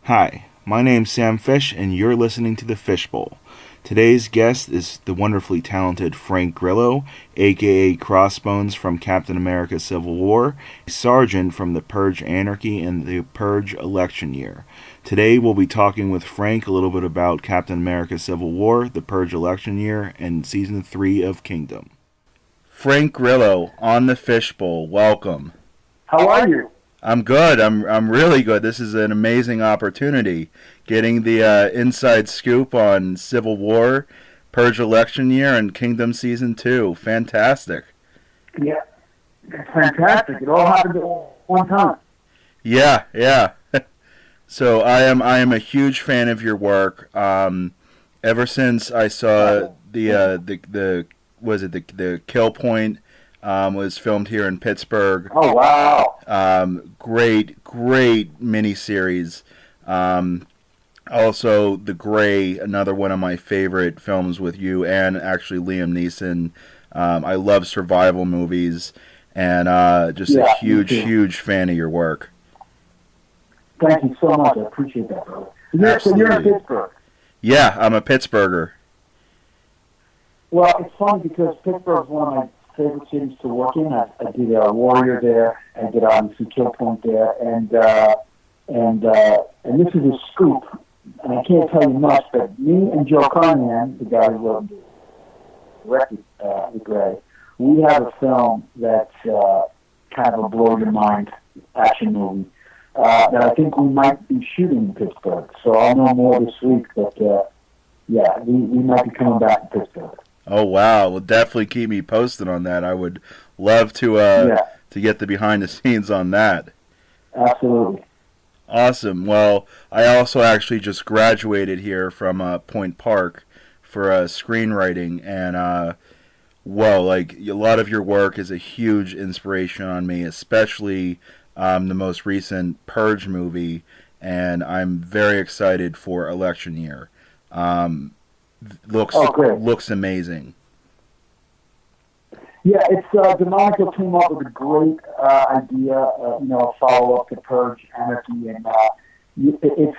Hi, my name's Sam Fisch, and you're listening to the Fish Bowl. Today's guest is the wonderfully talented Frank Grillo, aka Crossbones from Captain America Civil War, a sergeant from the Purge Anarchy and the Purge election year. Today we'll be talking with Frank a little bit about Captain America Civil War, the Purge election year, and Season 3 of Kingdom. Frank Grillo on the Fish Bowl, welcome. How are you? I'm good. I'm really good. This is an amazing opportunity. Getting the inside scoop on Civil War, Purge election year, and Kingdom Season 2. Fantastic. Yeah, it's fantastic. It all happened at one time. Yeah. So I am a huge fan of your work. Ever since I saw the Kill Point was filmed here in Pittsburgh. Oh wow! Great miniseries. Also, The Gray, another one of my favorite films with you and actually Liam Neeson. I love survival movies, and just a huge fan of your work. Thank you so much. I appreciate that, brother. So you're in Pittsburgh. Yeah, I'm a Pittsburgher. Well, it's funny because Pittsburgh's one of my favorite cities to work in. I did Warrior there. I did obviously Kill Point there, and this is a scoop. And I can't tell you much, but me and Joe Carnahan, the guy who directed The Gray, we have a film that's kind of a blow your mind action movie that I think we might be shooting in Pittsburgh. So I'll know more this week, but we might be coming back to Pittsburgh. Oh wow! Well, definitely keep me posted on that. I would love to get the behind the scenes on that. Absolutely. Awesome. Well, I also actually just graduated here from Point Park for screenwriting, and a lot of your work is a huge inspiration on me, especially the most recent Purge movie, and I'm very excited for election year. Looks amazing. Yeah, it's Demonico came up with a great idea, a follow-up to Purge Anarchy, and it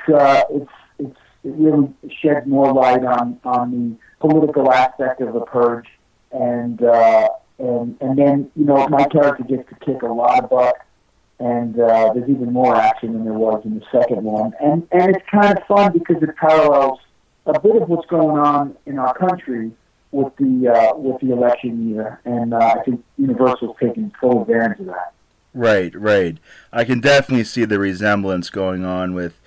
really shed more light on the political aspect of the Purge, and then my character gets to kick a lot of butt, and there's even more action than there was in the second one, and it's kind of fun because it parallels a bit of what's going on in our country with the election year, and I think Universal's taking full advantage of that. Right. I can definitely see the resemblance going on with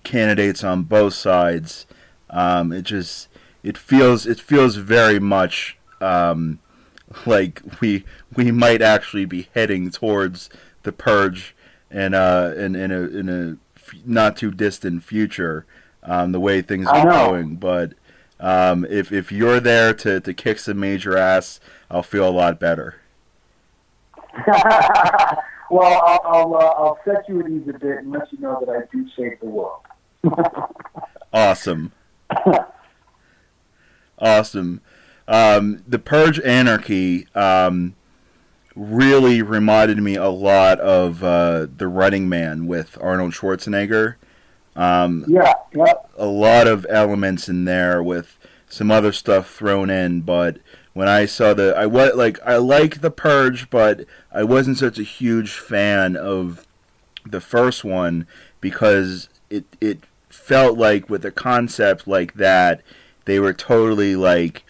candidates on both sides. It feels very much like we might actually be heading towards the Purge in a not too distant future. The way things are going, but if you're there to kick some major ass, I'll feel a lot better. Well, I'll set you at ease a bit and let you know that I do save the world. Awesome. The Purge Anarchy really reminded me a lot of The Running Man with Arnold Schwarzenegger. A lot of elements in there with some other stuff thrown in, but when I saw I like The Purge, but I wasn't such a huge fan of the first one because it felt like with a concept like that they were totally like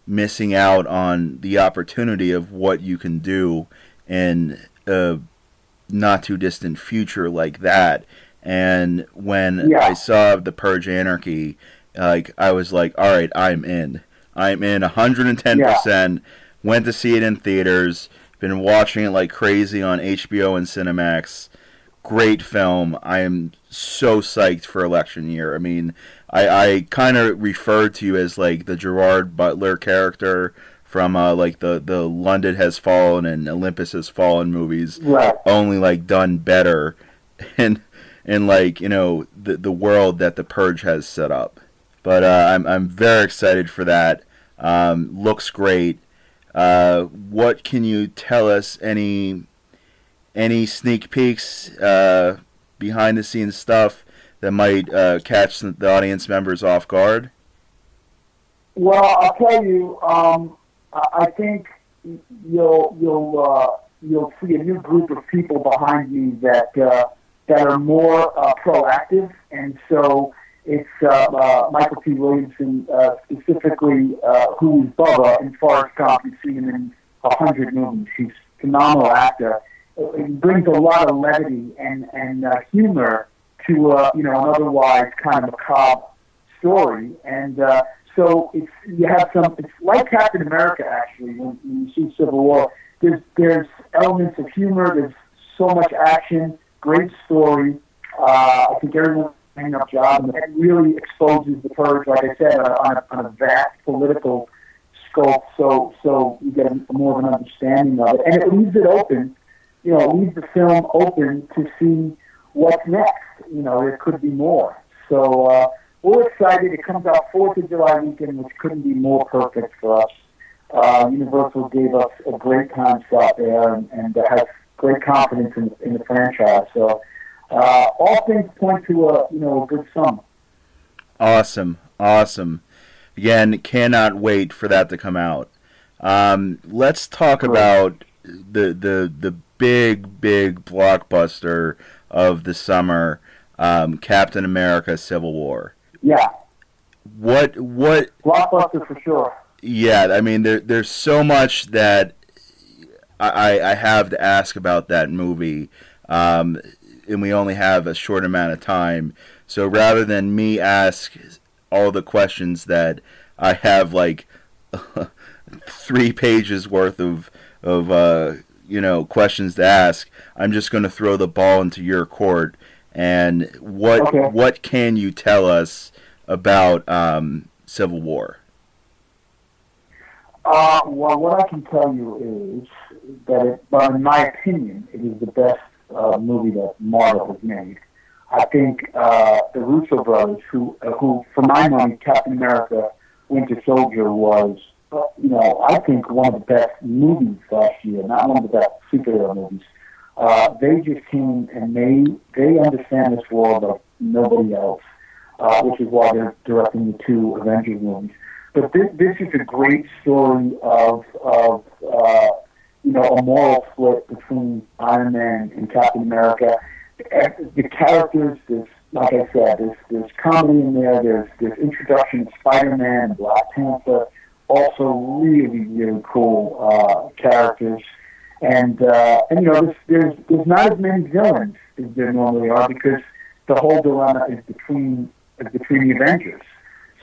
missing out on the opportunity of what you can do in a not too distant future like that. And when I saw The Purge Anarchy, I was like, all right, I'm in 110%. Went to see it in theaters. Been watching it like crazy on HBO and Cinemax. Great film. I am so psyched for election year. I mean, I kind of refer to you as like the Gerard Butler character from like the London Has Fallen and Olympus Has Fallen movies. Right. Only like done better. And like, the world that the Purge has set up. But I'm very excited for that. Looks great. What can you tell us? Any sneak peeks, behind the scenes stuff that might catch the audience members off guard? Well, I'll tell you, I think you'll see a new group of people behind me that are more proactive, and so it's Michael T. Williamson specifically, who is Bubba in Forrest Gump. You've seen him in 100 movies. He's a phenomenal actor. He brings a lot of levity and humor to an otherwise kind of macabre story, and so it's like Captain America actually. When you see Civil War, there's elements of humor. There's so much action, great story. I think everyone's doing a job, and it really exposes the purge, like I said, on a vast political scope. So you get more of an understanding of it, and it leaves it open. It leaves the film open to see what's next. There could be more. So we're excited. It comes out 4th of July weekend, which couldn't be more perfect for us. Universal gave us a great time slot there and has great confidence in the franchise. So all things point to a good summer. Awesome. Again, cannot wait for that to come out. Let's talk about the big blockbuster of the summer, Captain America: Civil War. Yeah. What blockbuster for sure. Yeah, I mean there's so much that I have to ask about that movie, and we only have a short amount of time. So rather than me ask all the questions that I have, like 3 pages worth of questions to ask, I'm just going to throw the ball into your court. And what can you tell us about Civil War? Well, what I can tell you is that, in my opinion, it is the best movie that Marvel has made. I think the Russo brothers, who, for my money, Captain America: Winter Soldier was, I think one of the best movies last year. Not one of the best superhero movies. They just came and they understand this world like nobody else, which is why they're directing the 2 Avengers movies. But this is a great story of a moral split between Iron Man and Captain America. The characters, like I said, there's comedy in there. There's introduction of Spider-Man and Black Panther, also really cool characters. And there's not as many villains as there normally are because the whole dilemma is between the Avengers.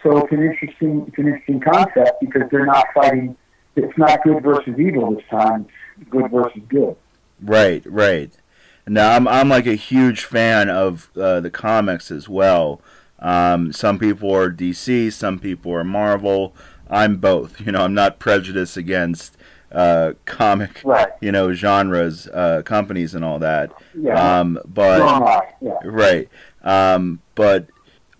So it's an interesting concept because they're not fighting. It's not good versus evil this time. It's good versus good. Right. Now I'm like a huge fan of the comics as well. Some people are DC, some people are Marvel. I'm both. I'm not prejudiced against comic, genres, companies, and all that. Yeah. Right. But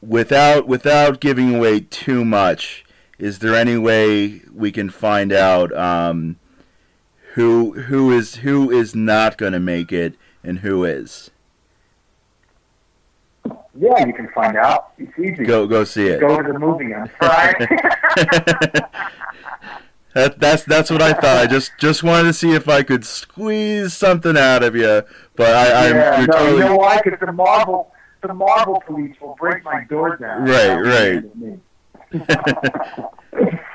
without giving away too much, is there any way we can find out who is not going to make it and who is? Yeah, you can find out. It's easy. Go see it. Go to the movie on Friday. That's what I thought. I just wanted to see if I could squeeze something out of you, but totally... You know why? Because the Marvel police will break my door down. Right.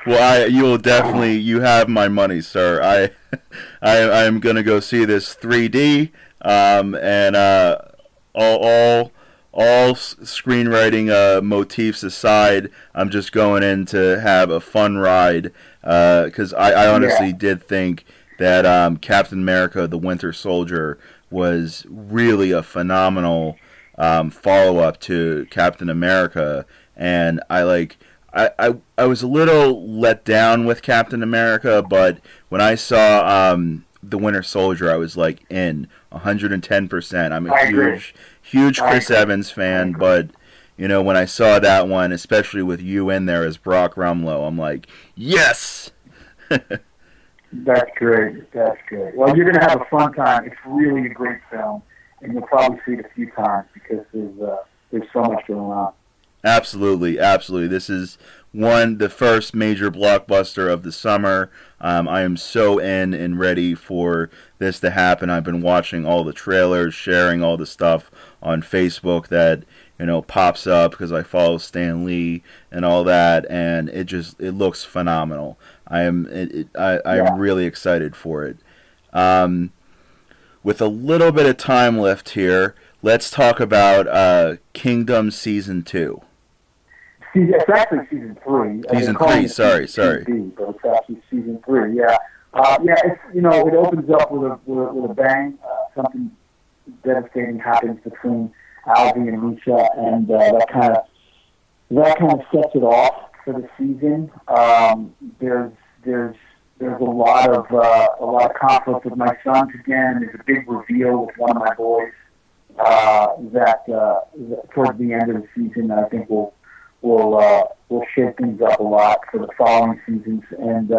Well, you have my money, sir. I'm gonna go see this 3D, and all screenwriting motifs aside, I'm just going in to have a fun ride, because I honestly did think that Captain America: The Winter Soldier was really a phenomenal follow-up to Captain America, and I was a little let down with Captain America, but when I saw The Winter Soldier, I was like in 110%. I'm a huge Chris Evans fan, but when I saw that one, especially with you in there as Brock Rumlow, I'm like, yes. That's great. Well, you're gonna have a fun time. It's really a great film, and you'll probably see it a few times because there's so much going on. Absolutely, absolutely. This is the first major blockbuster of the summer. I am so in and ready for this to happen. I've been watching all the trailers, sharing all the stuff on Facebook that pops up because I follow Stan Lee and all that, and it looks phenomenal. I am really excited for it. With a little bit of time left here, let's talk about Kingdom Season 2. It's actually Season 3. Season 3, sorry. TV, but it's actually Season 3, yeah. It's, it opens up with a bang. Something devastating happens between Alvy and Misha, and that kind of sets it off for the season. There's a lot of conflict with my sons again. There's a big reveal with one of my boys that towards the end of the season, I think will shake things up a lot for the following seasons. And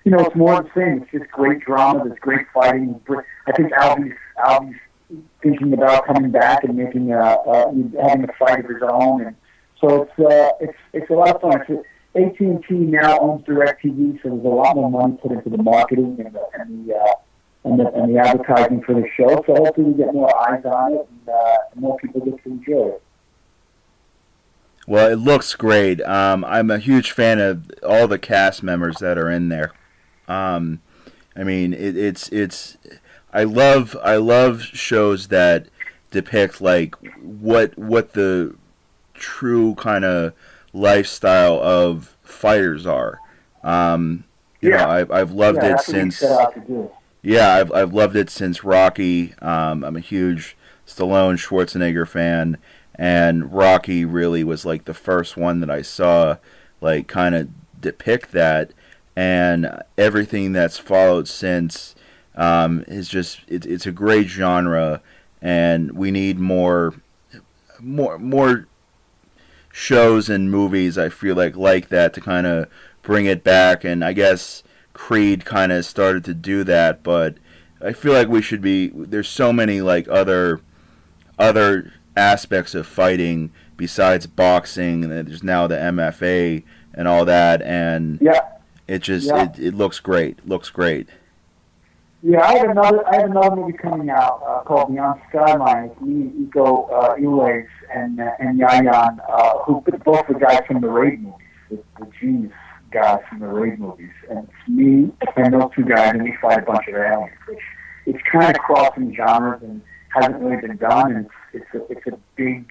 it's more of the same. It's just great drama. There's great fighting. I think Alvy's thinking about coming back and making having a fight of his own, and so it's a lot of fun. AT&T now owns DirecTV, so there's a lot more money put into the marketing and the advertising for the show. So hopefully we get more eyes on it and more people get to enjoy it. Well, it looks great. I'm a huge fan of all the cast members that are in there. I mean, it's. I love shows that depict like what the true kind of lifestyle of fighters are. I've loved it since. I've loved it since Rocky. I'm a huge Stallone Schwarzenegger fan, and Rocky really was like the first one that I saw like kind of depict that, and everything that's followed since is just it's a great genre, and we need more shows and movies, I feel like that to kind of bring it back. And I guess Creed kind of started to do that, but I feel like we should be. There's so many like other aspects of fighting besides boxing, and there's now the MFA and all that, and it looks great. Yeah, I have another movie coming out called Beyond Skyline. It's me and Iko Uwais and Yayan, who both the guys from the Raid movies, the genius guys from the Raid movies. And it's me and those two guys, and we fight a bunch of aliens. It's kind of crossing genres and hasn't really been done. And it's a big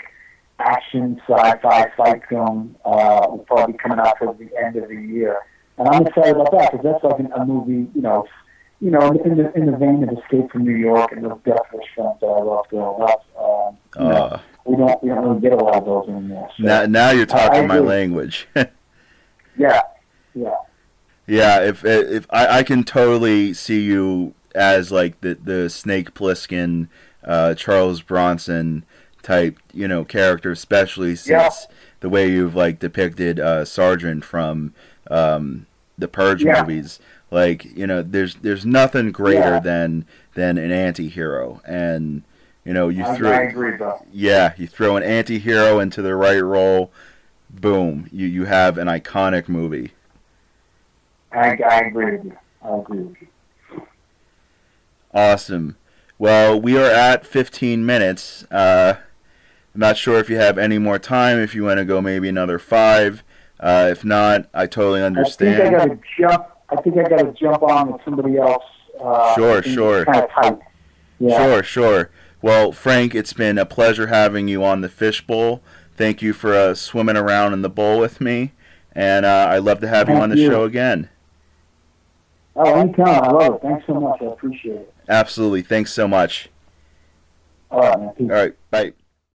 action sci-fi fight film. Will probably be coming out towards the end of the year, and I'm excited about that because that's like a movie, in the vein of Escape from New York and those Death Wish films that I love growing up. We don't really get a lot of those anymore. So, now you're talking my language. Yeah. If I can totally see you as like the Snake Plissken, Charles Bronson type, character, especially since the way you've like depicted Sergeant from the Purge movies. Like, there's nothing greater than an anti-hero, and I agree, bro. Yeah, you throw an anti-hero into the right role, boom, you have an iconic movie. I agree with you. Awesome. Well, we are at 15 minutes. I'm not sure if you have any more time. If you want to go maybe another 5. If not, I totally understand. I think I got to jump on with somebody else. Sure. Kind of tight. Yeah. Sure. Well, Frank, it's been a pleasure having you on the Fish Bowl. Thank you for swimming around in the bowl with me, and I'd love to have you on the show again. Oh, anytime. I love it. Thanks so much. I appreciate it. Absolutely. Thanks so much. All right, man. Peace. All right. Bye.